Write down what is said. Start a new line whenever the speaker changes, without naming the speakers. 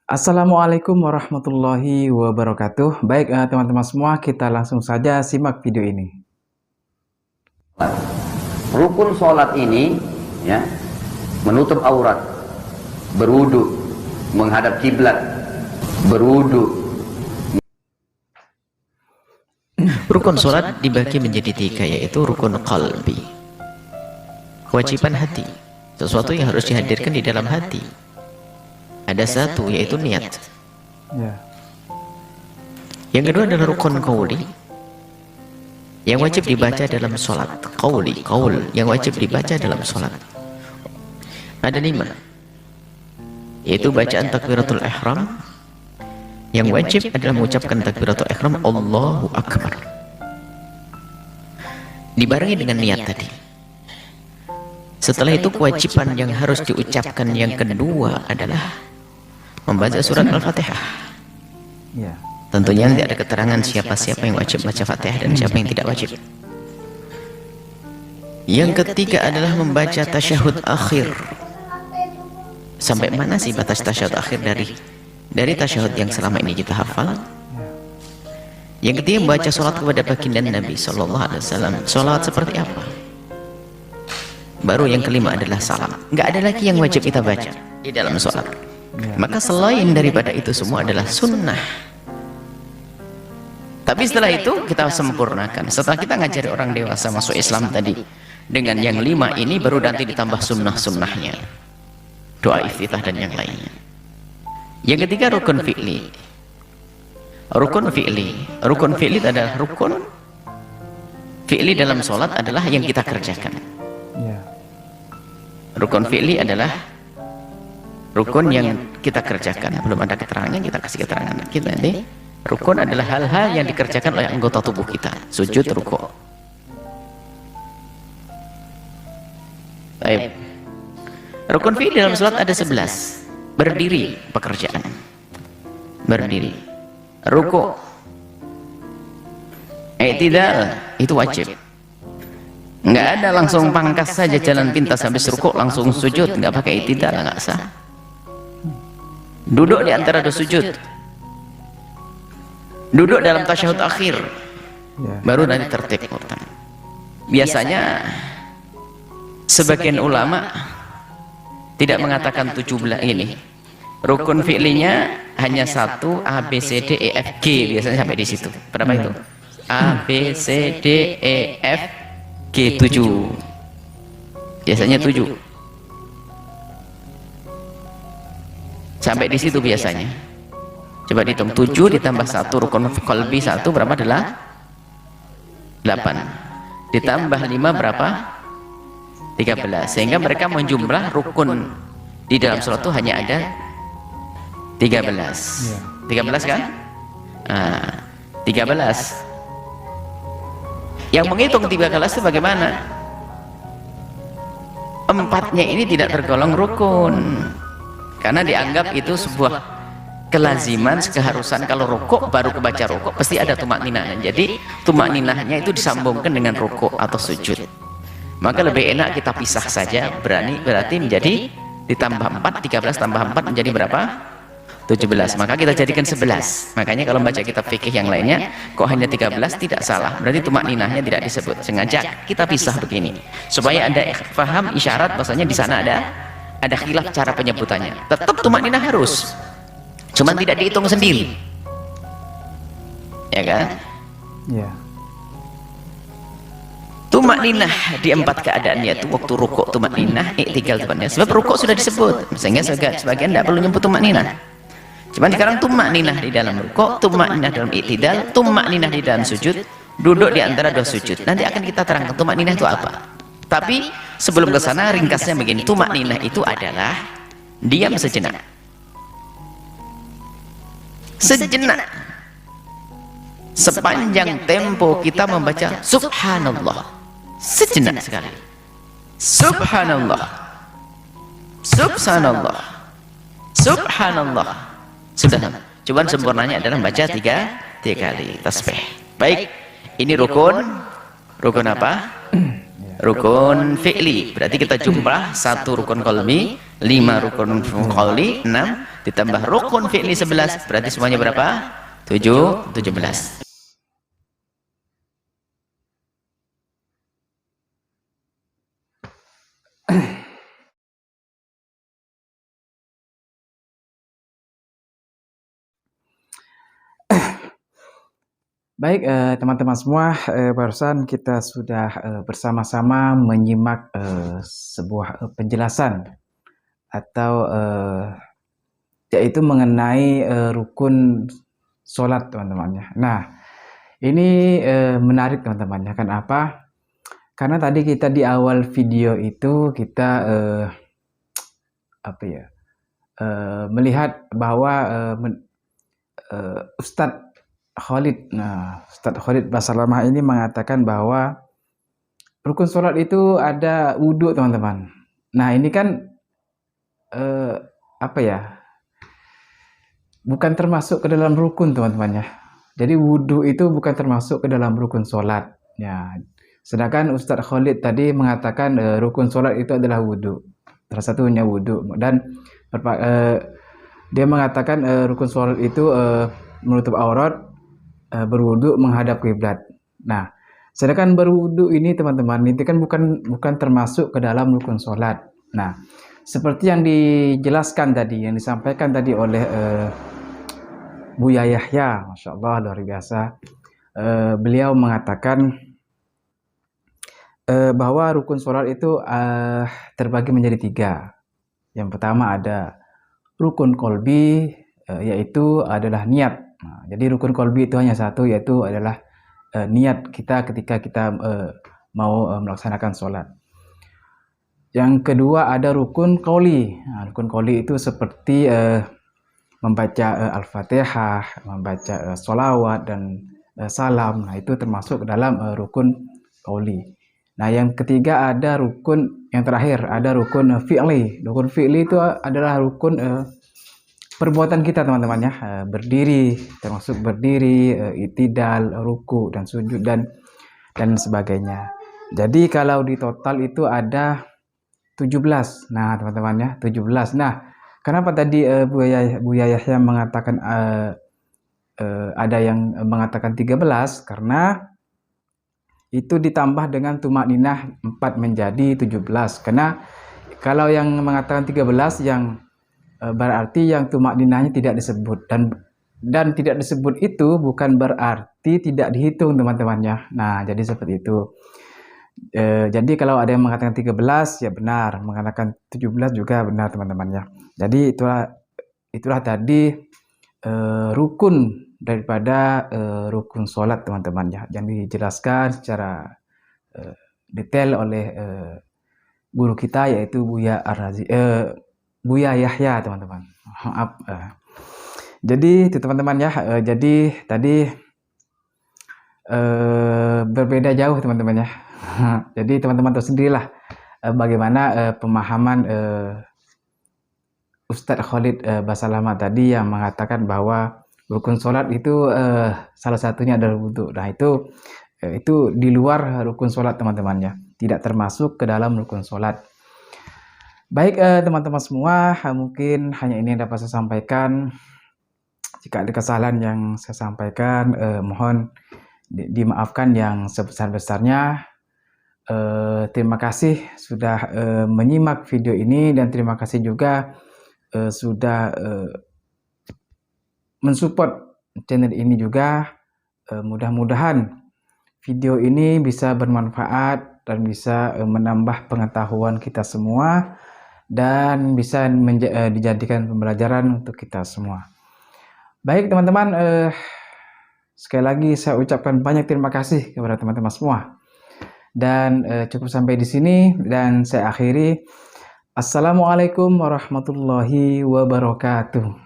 Assalamualaikum warahmatullahi wabarakatuh. Baik, teman-teman semua, kita langsung saja simak video ini.
Rukun sholat ini ya, menutup aurat, berwudu, menghadap kiblat, berwudu.
Rukun sholat dibagi menjadi tiga, yaitu rukun qalbi, kewajiban hati, sesuatu yang harus dihadirkan di dalam hati. Ada satu, yaitu niat.
Ya.
Yang kedua adalah rukun qauli, yang wajib dibaca dalam sholat. Qauli, qaul, yang wajib dibaca dalam sholat. Ada 5, yaitu bacaan takbiratul ihram. Yang wajib adalah mengucapkan takbiratul ihram Allahu Akbar, dibarengi dengan niat tadi. Setelah itu kewajiban yang harus diucapkan yang kedua adalah membaca surat Al-Fatihah.
Ya.
Tentunya tidak ada keterangan siapa-siapa yang wajib baca Fatihah dan siapa yang tidak wajib. Yang ketiga adalah membaca tasyahud akhir. Sampai mana sih batas tasyahud akhir dari tasyahud yang selama ini kita hafal? Yang ketiga membaca sholat kepada baginda Nabi Sallallahu Alaihi Wasallam. Sholat seperti apa? Baru yang kelima adalah salam. Nggak ada lagi yang wajib kita baca di dalam sholat. Maka selain daripada itu semua adalah sunnah. Tapi setelah itu kita sempurnakan. Setelah kita ngajari orang dewasa masuk Islam tadi dengan yang 5 ini, baru nanti ditambah sunnah-sunnahnya, doa iftitah dan yang lainnya. Yang ketiga rukun fi'li. Rukun fi'li adalah rukun fi'li dalam sholat adalah yang kita kerjakan.
Ya.
Rukun fi'li adalah rukun yang kita kerjakan. Belum ada keterangannya, kita kasih keterangan kita nanti. Rukun adalah hal-hal yang dikerjakan oleh anggota tubuh kita. Sujud, rukuk. Baik. Rukun fi'li dalam sholat ada 11. Berdiri, pekerjaan. Berdiri. Rukuk. I'tidal, itu wajib. Nggak ada langsung pangkas saja jalan pintas habis rukuk langsung sujud, nggak pakai i'tidal, nggak sah. Duduk di antara dua sujud. Duduk dalam tasyahud akhir.
Ya.
Baru nanti tertib urutan. Biasanya sebagian ulama tidak mengatakan 17 ini. Rukun fi'linya hanya 1 A B C D E F G, biasanya sampai di situ. Berapa itu? A B C D E F G 7. Biasanya 7. Sampai di situ biasanya. Coba dihitung, 7 ditambah 1 rukun qalbi 1 berapa adalah 8. Ditambah 5 berapa? 13. Sehingga mereka menjumlah rukun di dalam sholat itu hanya ada 13. 13 kan? Nah, 13. Yang menghitung 13 itu bagaimana? 4-nya ini tidak tergolong rukun. Karena dianggap itu sebuah kelaziman, keharusan. Kalau rukuk baru kebaca rukuk pasti ada tumak ninah. Jadi tumak ninahnya itu disambungkan dengan rukuk atau sujud. Maka lebih enak kita pisah saja. Berarti menjadi ditambah 4, 13 tambah 4 menjadi berapa? 17. Maka kita jadikan 11. Makanya kalau baca kitab fikih yang lainnya kok hanya 13, tidak salah. Berarti tumak ninahnya tidak disebut. Sengaja kita pisah begini supaya ada paham isyarat bahasanya di sana ada khilaf cara penyebutannya. Tetap tumak ninah harus, cuman tidak dihitung sendiri, ya kan?
Ya.
Tumak ninah di 4 keadaannya itu waktu rukuk tumak ninah, i'tidal tumak ninah. Sebab rukuk sudah disebut, sehingga sebagian tidak perlu nyebut tumak ninah. Cuman sekarang tumak ninah di dalam rukuk, tumak ninah dalam i'tidal, tumak ninah di dalam sujud, duduk di antara 2 sujud. Nanti akan kita terangkan tumak ninah itu apa. Tapi sebelum ke sana ringkasnya begini, tumak ninah itu adalah diam sejenak. Sejenak. Sepanjang tempo kita membaca subhanallah. Sejenak sekali. Subhanallah. Subhanallah. Subhanallah. Sudah. Cuman sempurnanya adalah membaca 3 kali tasbih. Baik. Ini rukun. Rukun apa? Rukun fi'li. Berarti kita jumlah 1 rukun qalbi, 5 rukun qauli, 6 ditambah rukun fi'li 11, berarti semuanya berapa? 17.
Baik, teman-teman semua, barusan kita sudah bersama-sama menyimak sebuah penjelasan atau yaitu mengenai rukun sholat, teman-teman ya. Nah, ini menarik, teman-teman ya. Kenapa? Karena tadi kita di awal video itu kita melihat bahwa Ustadz Khalid, Ustadz Khalid Basalamah ini mengatakan bahwa rukun sholat itu ada wudhu, teman-teman. Nah, ini kan bukan termasuk ke dalam rukun, teman-teman ya. Jadi wudhu itu bukan termasuk ke dalam rukun sholat. Ya, sedangkan Ustadz Khalid tadi mengatakan rukun sholat itu adalah wudhu. Salah satunya wudhu. Dan dia mengatakan rukun sholat itu menutup aurat, berwudu menghadap kiblat. Nah, sedangkan berwudu ini, teman-teman, itu kan bukan termasuk ke dalam rukun sholat. Nah, seperti yang dijelaskan tadi, yang disampaikan tadi oleh Buya Yahya, Masya Allah, luar biasa. Beliau mengatakan bahwa rukun sholat itu terbagi menjadi 3. Yang pertama ada rukun kolbi, yaitu adalah niat. Nah, jadi rukun kolbi itu hanya satu, yaitu adalah niat kita ketika kita mau melaksanakan sholat. Yang kedua ada rukun qauli. Nah, rukun qauli itu seperti membaca Al-Fatihah, membaca sholawat dan salam. Nah, itu termasuk dalam rukun qauli. Nah, yang ketiga ada rukun, yang terakhir ada rukun fi'li. Rukun fi'li itu adalah rukun perbuatan kita, teman-teman ya. Berdiri, termasuk berdiri, i'tidal, ruku dan sujud dan sebagainya. Jadi kalau di total itu ada 17. Nah, teman-teman ya, 17. Nah, kenapa tadi Buya Yahya mengatakan ada yang mengatakan 13? Karena itu ditambah dengan tumakninah 4 menjadi 17. Karena kalau yang mengatakan 13 yang berarti yang tumakninahnya tidak disebut, dan tidak disebut itu bukan berarti tidak dihitung, teman-teman ya. Nah, jadi seperti itu. Jadi kalau ada yang mengatakan 13 ya benar, mengatakan 17 juga benar, teman-teman ya. Jadi itulah tadi rukun daripada rukun sholat, teman-teman ya, yang dijelaskan secara detail oleh guru kita, yaitu Buya Yahya, teman-teman. Maaf. Jadi itu, teman-teman ya. Jadi tadi berbeda jauh, teman-teman ya. Jadi teman-teman tahu sendirilah bagaimana pemahaman Ustadz Khalid Basalamah tadi yang mengatakan bahwa rukun sholat itu salah satunya adalah wudhu. Nah, itu di luar rukun sholat, teman-teman ya, tidak termasuk ke dalam rukun sholat. Baik, teman-teman semua, mungkin hanya ini yang dapat saya sampaikan. Jika ada kesalahan yang saya sampaikan, mohon dimaafkan yang sebesar-besarnya. Terima kasih sudah menyimak video ini, dan terima kasih juga sudah mensupport channel ini juga. Mudah-mudahan video ini bisa bermanfaat dan bisa menambah pengetahuan kita semua, dan bisa dijadikan pembelajaran untuk kita semua. Baik, teman-teman, sekali lagi saya ucapkan banyak terima kasih kepada teman-teman semua. Dan cukup sampai di sini, dan saya akhiri. Assalamualaikum warahmatullahi wabarakatuh.